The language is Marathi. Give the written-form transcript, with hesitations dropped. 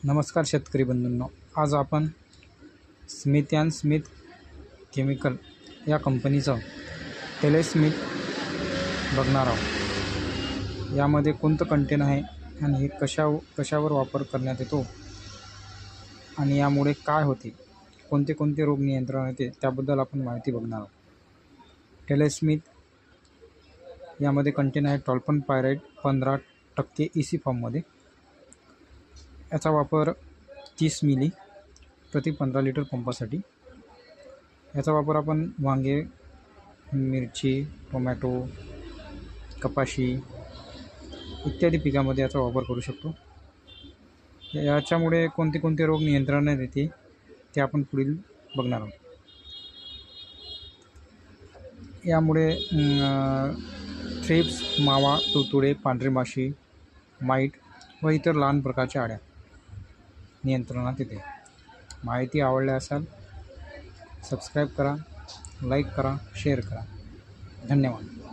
नमस्कार शेतकरी बंधूंनो, आज आपण स्मिथ अँड स्मिथ केमिकल या कंपनीचं टेलेस्मिथ बघणार आहोत। यामध्ये कोणतं कंटेन आहे आणि हे कशावर वापर करण्यात येतो आणि यामुळे काय होते, कोणते कोणते रोग नियंत्रण येते त्याबद्दल आपण माहिती बघणार आहोत। टेलेस्मिथ यामध्ये कंटेन आहे टॉल्फन-पायराइड 15% EC फॉर्ममध्ये। याचा वापर 30 मिली प्रति 15 लिटर पंपासाठी। याचा वापर आपण वांगे, मिरची, टोमॅटो, कपाशी इत्यादी पिकामध्ये याचा वापर करू शकतो। याच्यामुळे कोणते कोणते रोग नियंत्रणात येते ते आपण पुढील बघणार आहोत। यामुळे थ्रिप्स, मावा, तुडतुडे, पांढरी माशी, माईट व इतर लहान प्रकारच्या अळ्या नियंत्रणात येते। माहिती आवडली असेल सबस्क्राईब करा, लाईक करा, शेअर करा। धन्यवाद।